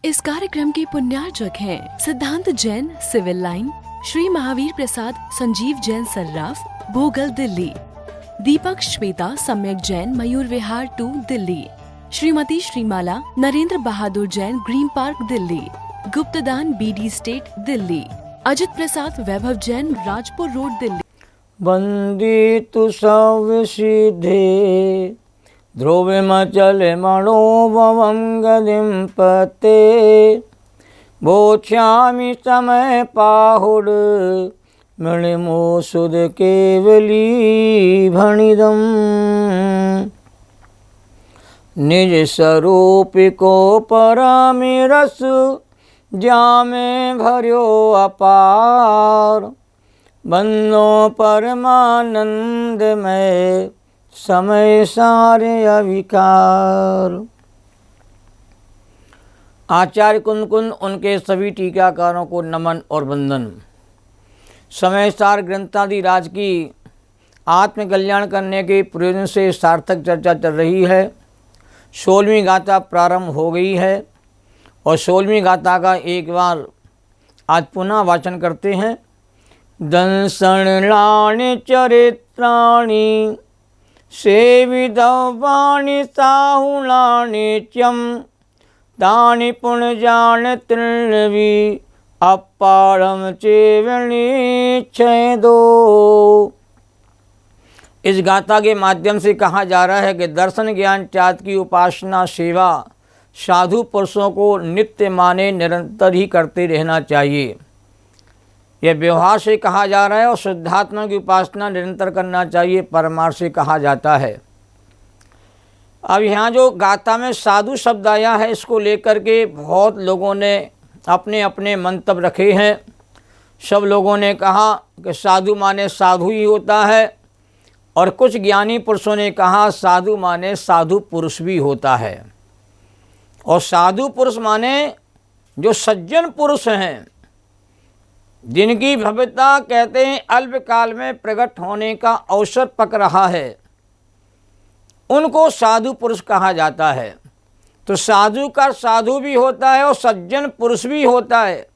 इस कार्यक्रम के पुण्यार्चक हैं Siddhant Jain, civil line, Shri Mahavir Prasad Sanjeev Jain Sarraf, Bhogal, Delhi. Deepak Shweta Samyak Jain, Mayur Vihar 2, Delhi. Shrimati Shrimala Narendra Bahadur Jain, green park, Delhi. गुप्तदान BD state, Delhi. Ajit Prasad Vaibhav Jain, Rajpur road, Delhi. वंदितु सविसिद्धे ध्रुवमचल मनोभवं गदिं पते बोध्यामि समय पाहुड मणिमोसुद केवली भणिदम् निज स्वरूप को परामि रस जामे भर्यो अपार बन्नो परमानंद में समय सारे अविकार। आचार्य कुंद उनके सभी टीकाकारों को नमन और वंदन। समय सार ग्रंथादि राज की आत्मकल्याण करने के प्रयोजन से सार्थक चर्चा चल रही है। 16वीं गाथा प्रारंभ हो गई है और 16वीं गाथा का एक बार आज पुनः वाचन करते हैं। दंसणानि चरित्राणि सेवितवानि साहुलानि चं तानि पुण्यजान तृणवि अपारम चेवनि छेदो। इस गाथा के माध्यम से कहा जा रहा है कि दर्शन ज्ञान चाँद की उपासना सेवा साधु पुरुषों को नित्य माने निरंतर ही करते रहना चाहिए। यह व्यवहार से कहा जा रहा है और शुद्धात्मा की उपासना निरंतर करना चाहिए, परमार्थ से कहा जाता है। अब यहाँ जो गाथा में साधु शब्द आया है, इसको लेकर के बहुत लोगों ने अपने अपने मंतव्य रखे हैं। सब लोगों ने कहा कि साधु माने साधु ही होता है और कुछ ज्ञानी पुरुषों ने कहा साधु माने साधु पुरुष भी होता है। और साधु पुरुष माने जो सज्जन पुरुष हैं, जिनकी भव्यता कहते हैं अल्पकाल में प्रकट होने का अवसर पक रहा है, उनको साधु पुरुष कहा जाता है। तो साधु का साधु भी होता है और सज्जन पुरुष भी होता है।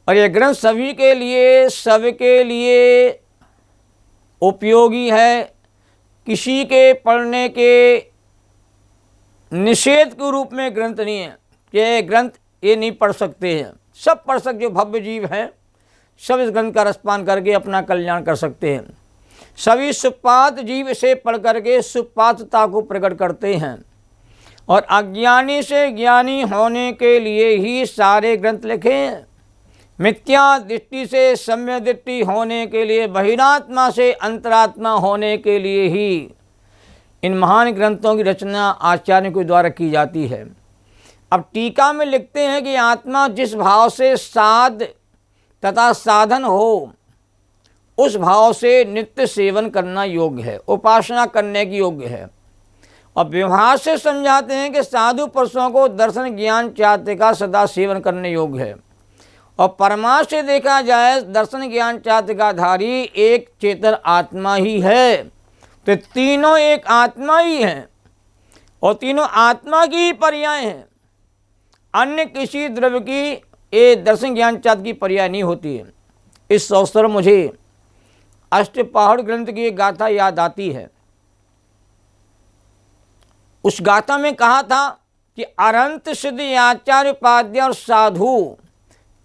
और ये ग्रंथ सभी के लिए, सबके लिए उपयोगी है। किसी के पढ़ने के निषेध के रूप में ग्रंथ नहीं है कि ये ग्रंथ ये नहीं पढ़ सकते हैं। सब पढ़ सकते, जो भव्य जीव हैं सब इस ग्रंथ का रसपान करके अपना कल्याण कर सकते हैं। सभी सुपात जीव इसे पढ़ करके सुपातता को प्रकट करते हैं। और अज्ञानी से ज्ञानी होने के लिए ही सारे ग्रंथ लिखे हैं। मिथ्या दृष्टि से सम्यक दृष्टि होने के लिए, बहिरात्मा से अंतरात्मा होने के लिए ही इन महान ग्रंथों की रचना आचार्यों के द्वारा की जाती है। अब टीका में लिखते हैं कि आत्मा जिस भाव से साध तथा साधन हो, उस भाव से नित्य सेवन करना योग्य है, उपासना करने की योग्य है। और व्यवहार से समझाते हैं कि साधु पुरुषों को दर्शन ज्ञान चाहते का सदा सेवन करने योग्य है। और परमार्थ से देखा जाए दर्शन ज्ञान चाहते का धारी एक चेतन आत्मा ही है। तो तीनों एक आत्मा ही हैं और तीनों आत्मा की ही पर्याय हैं। अन्य किसी द्रव्य की ये दर्शन ज्ञान चाँद की पर्याय नहीं होती है। इस अवसर मुझे अष्टपहाड़ ग्रंथ की एक गाथा याद आती है। उस गाथा में कहा था कि अनंत सिद्ध आचार्य उपाध्याय और साधु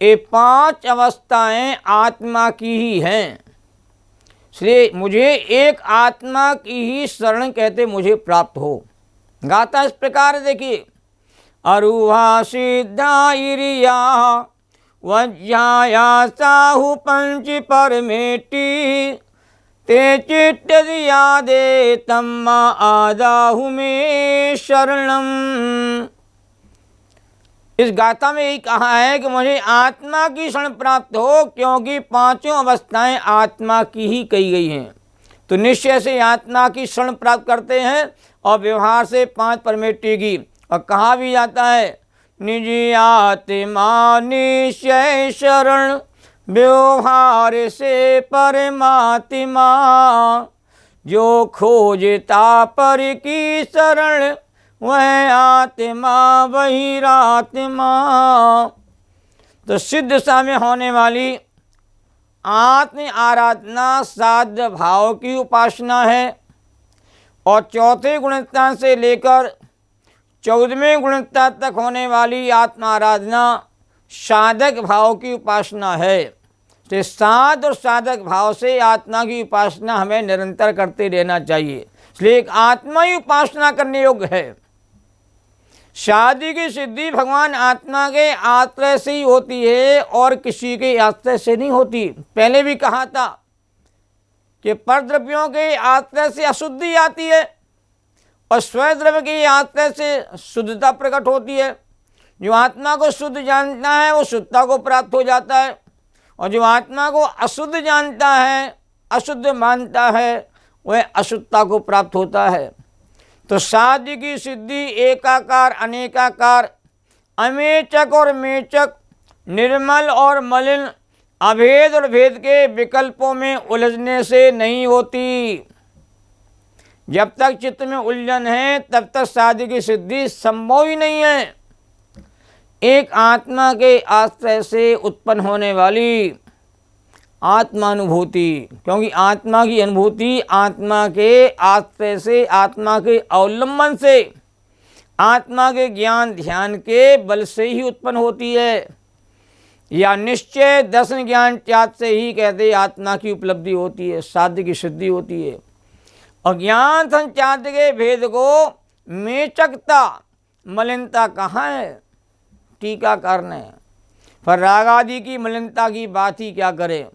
ये 5 अवस्थाएं आत्मा की ही हैं। इसलिए मुझे एक आत्मा की ही शरण कहते मुझे प्राप्त हो। गाथा इस प्रकार देखिए। अरुहा सिद्धा इरिया वज्जाया साहु पंच परमेटी ते चित्त दिया दे तम्मा आदाहु में शरणम। इस गाथा में यही कहा है कि मुझे आत्मा की शरण प्राप्त हो, क्योंकि 5 अवस्थाएं आत्मा की ही कही गई हैं। तो निश्चय से आत्मा की शरण प्राप्त करते हैं और व्यवहार से 5 परमेटी की। और कहा भी जाता है निज आत्मा निश्चय शरण व्यवहार से परमात्मा जो खोजता पर की शरण वह आत्मा बहिरात्मा। तो सिद्ध दशा में होने वाली आत्म आराधना साध्य भाव की उपासना है, और चौथे गुणता से लेकर 14वें गुणता तक होने वाली आत्म आराधना साधक भाव की उपासना है। तो साध और साधक भाव से आत्मा की उपासना हमें निरंतर करते रहना चाहिए, इसलिए एक आत्मा ही उपासना करने योग्य है। शादी की सिद्धि भगवान आत्मा के आश्रय से ही होती है और किसी के आश्रय से नहीं होती। पहले भी कहा था कि परद्रव्यों के आश्रय से अशुद्धि आती है और स्वद्रव्य के आश्रय से शुद्धता प्रकट होती है। जो आत्मा को शुद्ध जानता है वो शुद्धता को प्राप्त हो जाता है, और जो आत्मा को अशुद्ध जानता है, अशुद्ध मानता है, वह अशुद्धता को प्राप्त होता है। तो साध्य की सिद्धि एकाकार अनेकाकार, अमेचक और मेचक, निर्मल और मलिन, अभेद और भेद के विकल्पों में उलझने से नहीं होती। जब तक चित्त में उलझन है तब तक साध्य की सिद्धि संभव ही नहीं है। एक आत्मा के आश्रय से उत्पन्न होने वाली आत्मानुभूति, क्योंकि आत्मा की अनुभूति आत्मा के आश्रय से, आत्मा के अवलंबन से, आत्मा के ज्ञान ध्यान के बल से ही उत्पन्न होती है, या निश्चय दर्शन ज्ञान त्याग से ही कहते आत्मा की उपलब्धि होती है, साध्य की सिद्धि होती है। और ज्ञान संचाद के भेद को मेचकता मलिनता कहाँ है, टीकाकार ने। पर रागादि की मलिनता की बात ही क्या करें।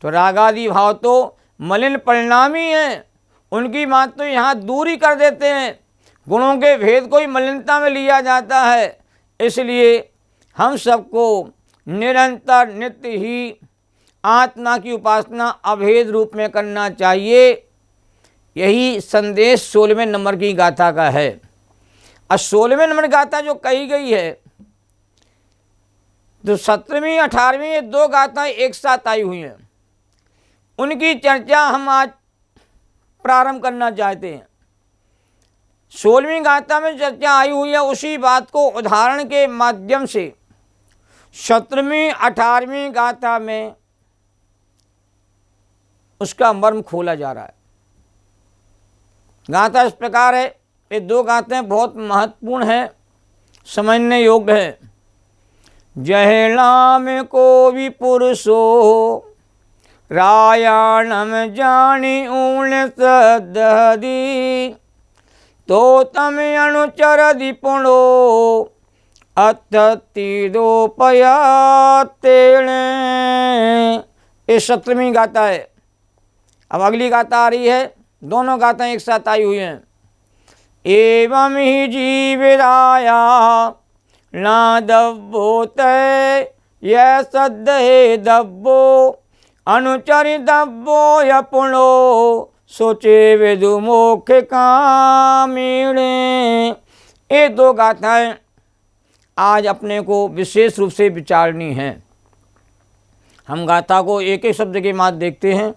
तो रागादि भाव तो मलिन परिणामी हैं, उनकी बात तो यहाँ दूरी कर देते हैं। गुणों के भेद को ही मलिनता में लिया जाता है। इसलिए हम सबको निरंतर नित्य ही आत्मा की उपासना अभेद रूप में करना चाहिए। यही संदेश 16वें नंबर की गाथा का है। और 16वें नंबर गाथा जो कही गई है, तो 17वीं 18वीं ये दो गाथाएं एक साथ आई हुई हैं, उनकी चर्चा हम आज प्रारंभ करना चाहते हैं। 16वीं गाथा में चर्चा आई हुई है, उसी बात को उदाहरण के माध्यम से 17वीं 18वीं गाथा में उसका मर्म खोला जा रहा है। गाथा इस प्रकार है, ये दो गाथाएं बहुत महत्वपूर्ण हैं, समझने योग्य है। जहलाम को भी पुरुषो रायाणम जानी ऊण सदहदी, तो तम अनुचर दिपुणो अततिदोपया तेणे। ये 17वीं गाथा है। अब अगली गाथा आ रही है, दोनों गाथाएं एक साथ आई हुई हैं। एवं ही जीवराया ना दब्बो तय यह सद्दहे दब्बो, अनुचरि दब्बो यपुणो सोचे वेदु मोक्ष कामिणे। ये दो गाथाएं आज अपने को विशेष रूप से विचारनी हैं। हम गाथा को एक एक शब्द के माध्यम देखते हैं।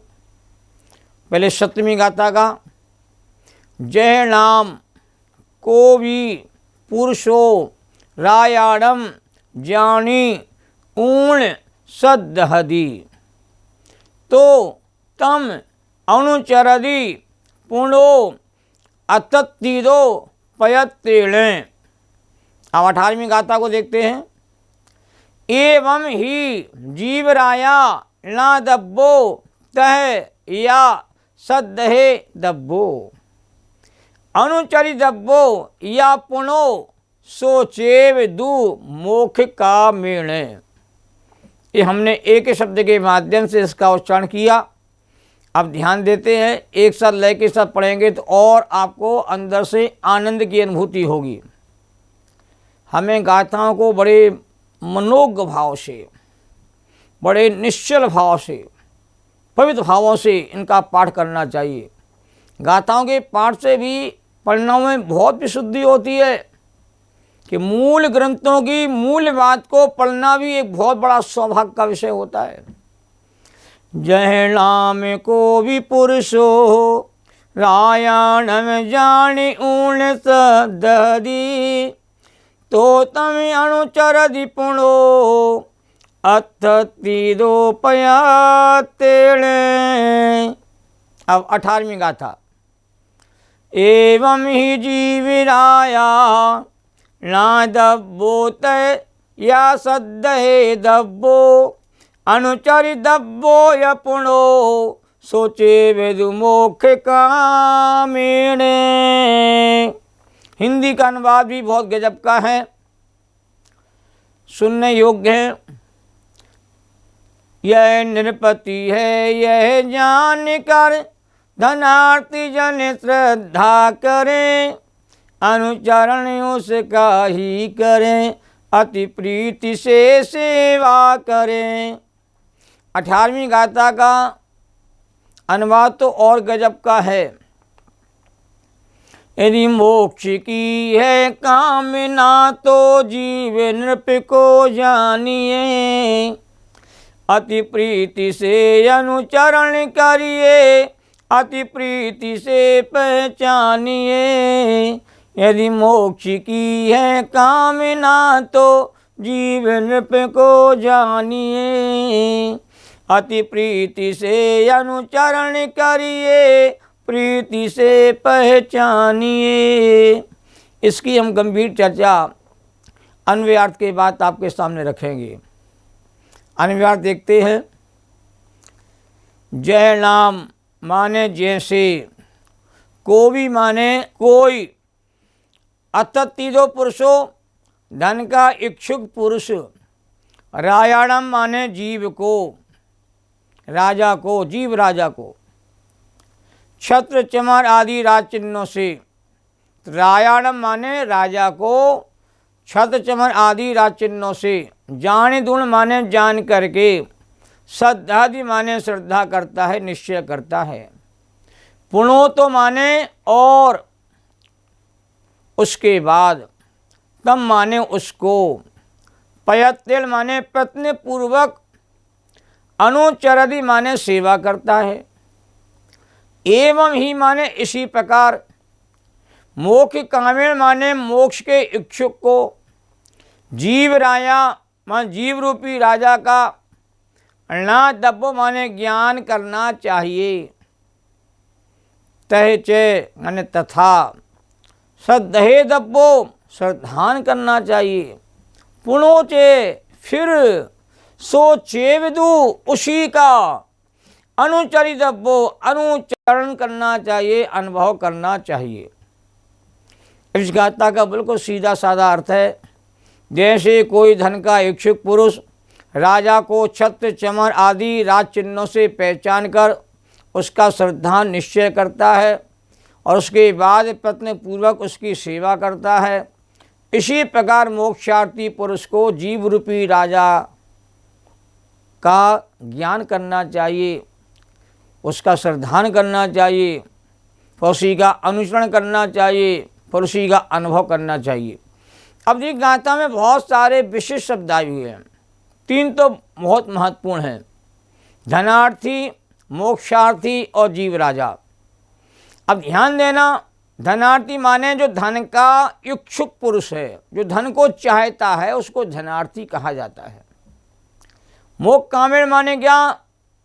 पहले 17वीं गाथा का, जय नाम को भी पुरुषो रायाणम जानी ऊण सदहदी, तो तम अनुचरदी पुणो अततिदो पयत्तेणे। अब 18वीं गाथा को देखते हैं। एवं ही जीवराया ना दब्बो तह या सदहे दब्बो, अनुचरि दब्बो या पुणो सोचेव दु मोक्ष का मेणे। ये हमने एक शब्द के माध्यम से इसका उच्चारण किया। अब ध्यान देते हैं, एक साथ लय के साथ पढ़ेंगे तो और आपको अंदर से आनंद की अनुभूति होगी। हमें गाथाओं को बड़े मनोज्ञ भाव से, बड़े निश्चल भाव से, पवित्र भावों से इनका पाठ करना चाहिए। गाथाओं के पाठ से भी पढ़ना में बहुत विशुद्धि होती है कि मूल ग्रंथों की मूल बात को पढ़ना भी एक बहुत बड़ा सौभाग्य का विषय होता है। जय नाम को भी पुरुषो रायण में जानी ऊण सदरी, तो तम अनुचर दिपुणो अथ तीरो पया तेणे। अब 18वीं गाथा। एवं ही जीविराया ना दब्बो तय या सद्दहे दब्बो, अनुचरि दब्बो यपुणो सोचे वेदु मोक्ष कामिणे। हिंदी का अनुवाद भी बहुत गजब का है, सुनने योग्य है। यह नृपति है यह जान कर, धनार्थी जन श्रद्धा करें, अनुचरण उसका ही करें, अति प्रीति से सेवा करें। 18वीं गाथा का अनुवाद तो और गजब का है। यदि मोक्ष की है कामना तो जीव नृप को जानिए, अति प्रीति से अनुचरण करिए, अति प्रीति से पहचानिए। यदि मोक्ष की है कामना तो जीव नृप को जानिए, अति प्रीति से अनुचरण करिए, प्रीति से पहचानिए। इसकी हम गंभीर चर्चा अन्वयार्थ के बाद आपके सामने रखेंगे। अन्वयार्थ देखते हैं। जय नाम माने जैसे, को भी माने कोई, अथ तीरो पुरुषो धन का इच्छुक पुरुष, रायाणम माने जीव को, राजा को, जीव राजा को, छत्र चमर आदि राज चिन्हों से। रायाणम माने राजा को, छत्र चमर आदि राज चिन्हों से। जाने गुण माने जान करके, श्रद्धादि माने श्रद्धा करता है, निश्चय करता है। पुणो तो माने और, उसके बाद, तम माने उसको, पयत्तिल माने प्रयत्न पूर्वक, अनुचरदि माने सेवा करता है। एवं ही माने इसी प्रकार, मोक्ष कामेण माने मोक्ष के इच्छुक को, जीव राया मान जीव रूपी राजा का, ना दब्बो माने ज्ञान करना चाहिए, तह चे माने तथा, श्रद्धे दब्बो श्रद्धान करना चाहिए, पुणोचे फिर, सो चेविदु उसी का, अनुचरितव्यो अनुचरण करना चाहिए, अनुभव करना चाहिए। इस गाथा का बिल्कुल सीधा साधा अर्थ है, जैसे कोई धन का इच्छुक पुरुष राजा को छत्र चमर आदि राज चिन्हों से पहचान कर उसका श्रद्धा निश्चय करता है और उसके बाद प्रयत्न पूर्वक उसकी सेवा करता है, इसी प्रकार मोक्षार्थी पुरुष को जीव रूपी राजा का ज्ञान करना चाहिए, उसका श्रद्धान करना चाहिए, फिर उसी का अनुसरण करना चाहिए, फिर उसी का अनुभव करना चाहिए। अब ये गाथा में बहुत सारे विशिष्ट शब्द आए हुए हैं, 3 तो बहुत महत्वपूर्ण हैं, धनार्थी, मोक्षार्थी और जीव राजा। अब ध्यान देना, धनार्थी माने जो धन का इच्छुक पुरुष है, जो धन को चाहता है, उसको धनार्थी कहा जाता है। मोक्ष कामेण माने क्या,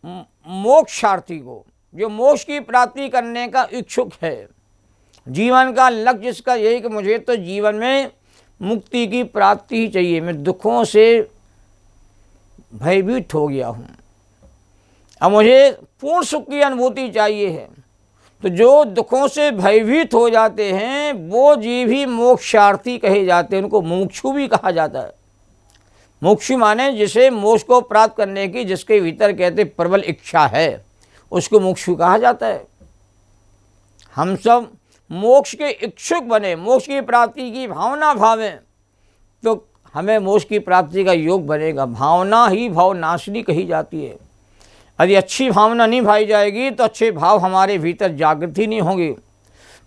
मोक्षार्थी को, जो मोक्ष की प्राप्ति करने का इच्छुक है, जीवन का लक्ष्य जिसका यही कि मुझे तो जीवन में मुक्ति की प्राप्ति ही चाहिए, मैं दुखों से भयभीत हो गया हूँ, अब मुझे पूर्ण सुख की अनुभूति चाहिए है। तो जो दुखों से भयभीत हो जाते हैं वो जीव ही मोक्षार्थी कहे जाते हैं, उनको मुमुक्षु भी कहा जाता है। मुमुक्षु माने जिसे मोक्ष को प्राप्त करने की, जिसके भीतर कहते प्रबल इच्छा है, उसको मुमुक्षु कहा जाता है। हम सब मोक्ष के इच्छुक बने, मोक्ष की प्राप्ति की भावना भावें तो हमें मोक्ष की प्राप्ति का योग बनेगा। भावना ही भावनाशिनी कही जाती है। यदि अच्छी भावना नहीं भाई जाएगी तो अच्छे भाव हमारे भीतर जागृत ही नहीं होंगे।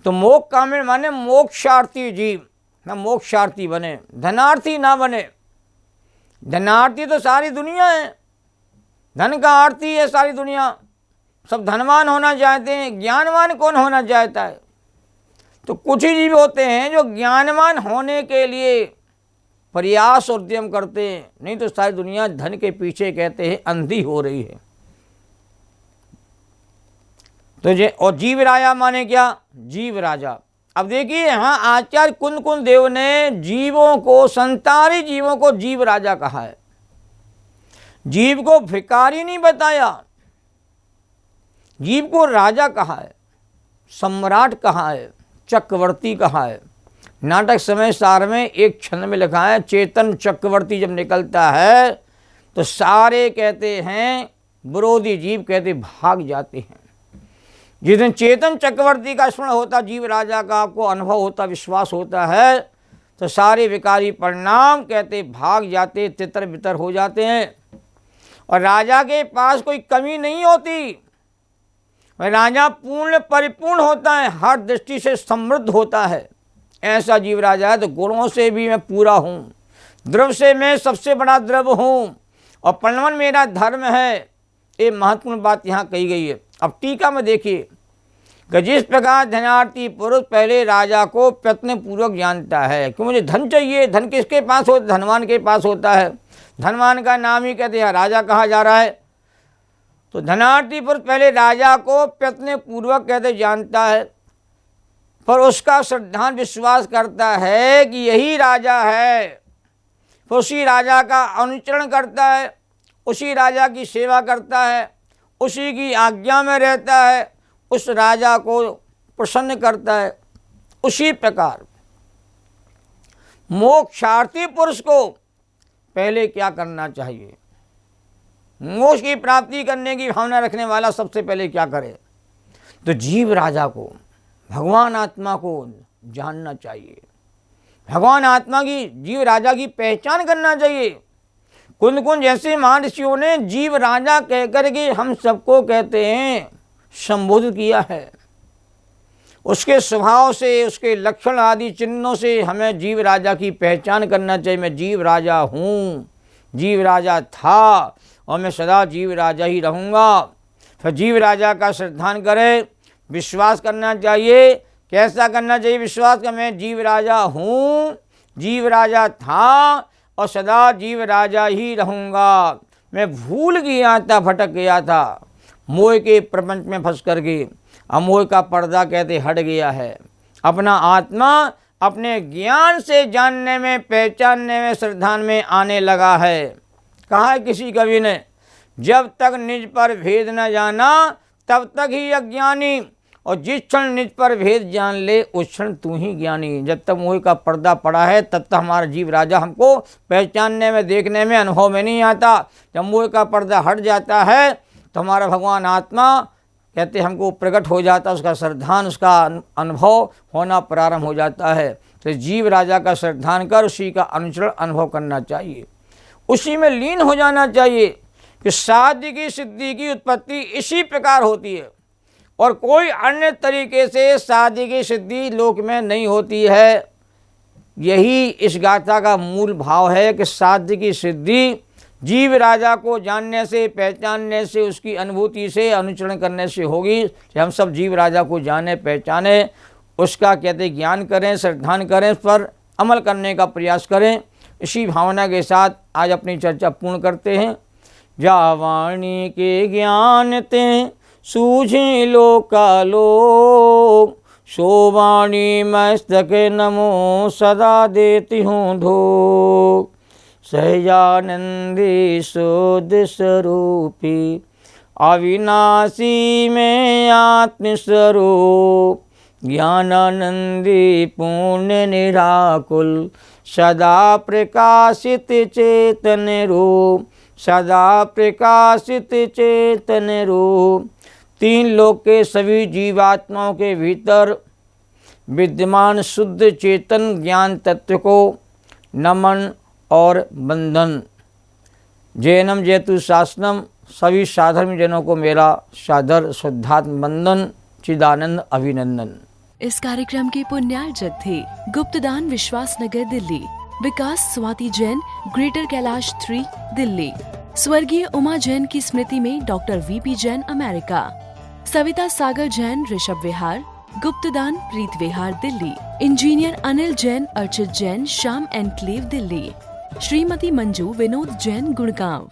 तो मोक्ष कामेण माने मोक्षार्थी जीव, ना मोक्षार्थी बने, धनार्थी ना बने। धनार्थी तो सारी दुनिया है, धन का आरती है सारी दुनिया, सब धनवान होना चाहते हैं, ज्ञानवान कौन होना चाहता है? तो कुछ ही जीव होते हैं जो ज्ञानवान होने के लिए प्रयास और उद्यम करते हैं, नहीं तो सारी दुनिया धन के पीछे कहते हैं अंधी हो रही है। तो ये और जीव राजा माने क्या? जीव राजा। अब देखिए यहाँ आचार्य कुंद कुंद देव ने जीवों को, संसारी जीवों को जीव राजा कहा है। जीव को भिखारी नहीं बताया, जीव को राजा कहा है, सम्राट कहा है, चक्रवर्ती कहा है। नाटक समय सार में एक छंद में लिखा है, चेतन चक्रवर्ती जब निकलता है तो सारे कहते हैं विरोधी जीव कहते भाग जाते हैं। जिस दिन चेतन चक्रवर्ती का स्मरण होता, जीव राजा का आपको अनुभव होता, विश्वास होता है, तो सारे विकारी परिणाम कहते भाग जाते, तितर बितर हो जाते हैं। और राजा के पास कोई कमी नहीं होती, राजा पूर्ण परिपूर्ण होता है, हर दृष्टि से समृद्ध होता है। ऐसा जीव राजा है। तो गुणों से भी मैं पूरा हूँ, द्रव्य से मैं सबसे बड़ा द्रव्य हूँ, और प्रणवन मेरा धर्म है। ये महत्वपूर्ण बात यहाँ कही गई है। अब टीका में देखिए कि जिस प्रकार धनार्थी पुरुष पहले राजा को प्रयत्न पूर्वक जानता है कि मुझे धन चाहिए, धन किसके पास होता? धनवान के पास होता है। धनवान का नाम ही कहते हैं राजा कहा जा रहा है। तो धनार्थी पुरुष पहले राजा को प्रयत्न पूर्वक कहते जानता है, पर उसका श्रद्धान विश्वास करता है कि यही राजा है, फिर उसी राजा का अनुचरण करता है, उसी राजा की सेवा करता है, उसी की आज्ञा में रहता है, उस राजा को प्रसन्न करता है। उसी प्रकार मोक्षार्थी पुरुष को पहले क्या करना चाहिए? मोक्ष की प्राप्ति करने की भावना रखने वाला सबसे पहले क्या करे? तो जीव राजा को, भगवान आत्मा को जानना चाहिए। भगवान आत्मा की, जीव राजा की पहचान करना चाहिए। कुंद कुंद जैसे महर्षियों ने जीव राजा कहकर के हम सबको कहते हैं संबोधित किया है। उसके स्वभाव से, उसके लक्षण आदि चिन्हों से हमें जीव राजा की पहचान करना चाहिए। मैं जीव राजा हूँ, जीव राजा था, और मैं सदा जीव राजा ही रहूँगा। फिर जीव राजा का श्रद्धान करें, विश्वास करना चाहिए। कैसा करना चाहिए विश्वास? का मैं जीव राजा हूँ, जीव राजा था, और सदा जीव राजा ही रहूँगा। मैं भूल गया था, भटक गया था, मोह के प्रपंच में फंस करके। अमोह का पर्दा कहते हट गया है। अपना आत्मा अपने ज्ञान से जानने में, पहचानने में, श्रद्धान में आने लगा है। कहा है किसी कवि ने, जब तक निज पर भेद न जाना तब तक ही अज्ञानी, और जिस क्षण निज पर भेद जान ले उस क्षण तू ही ज्ञानी। जब तक मोह का पर्दा पड़ा है तब तक हमारा जीव राजा हमको पहचानने में, देखने में, अनुभव में नहीं आता। जब मोह का पर्दा हट जाता है तो हमारा भगवान आत्मा कहते हमको प्रकट हो जाता, उसका श्रद्धान, उसका अनुभव होना प्रारंभ हो जाता है। तो जीव राजा का श्रद्धान कर उसी का अनुचरण अनुभव करना चाहिए, उसी में लीन हो जाना चाहिए। कि साध्य की सिद्धि की उत्पत्ति इसी प्रकार होती है, और कोई अन्य तरीके से साध्य की सिद्धि लोक में नहीं होती है। यही इस गाथा का मूल भाव है कि साध्य की सिद्धि जीव राजा को जानने से, पहचानने से, उसकी अनुभूति से, अनुचरण करने से होगी। हम सब जीव राजा को जाने, पहचाने, उसका कहते ज्ञान करें, श्रद्धान करें, उस पर अमल करने का प्रयास करें। इसी भावना के साथ आज अपनी चर्चा पूर्ण करते हैं। जावाणी के ज्ञान ते सूझे लोकालोक, शोवाणी मस्तक नमो सदा देती हूँ धोक। सहजानंदी शोध स्वरूपी अविनाशी में आत्मस्वरूप, ज्ञानानंदी पूर्ण निराकुल सदा प्रकाशित चेतन रूप, सदा प्रकाशित चेतन रूप। तीन लोक के सभी जीवात्माओं के भीतर विद्यमान शुद्ध चेतन ज्ञान तत्व को नमन और बंधन। जैनम जयतु शासनम, सभी साधर्म जनों को मेरा सादर शुद्धात्म बंधन, चिदानंद अभिनंदन। इस कार्यक्रम के पुण्यार्जक थे गुप्तदान विश्वास नगर दिल्ली, विकास स्वाति जैन, ग्रेटर कैलाश 3 दिल्ली। स्वर्गीय उमा जैन की स्मृति में doctor VP Jain America. Savita Sagar Jain Rishabh Vihar, गुप्तदान प्रीत विहार दिल्ली। Engineer Anil Jain Archit Jain Shyam enclave Delhi. श्रीमती मंजू विनोद जैन गुड़गांव।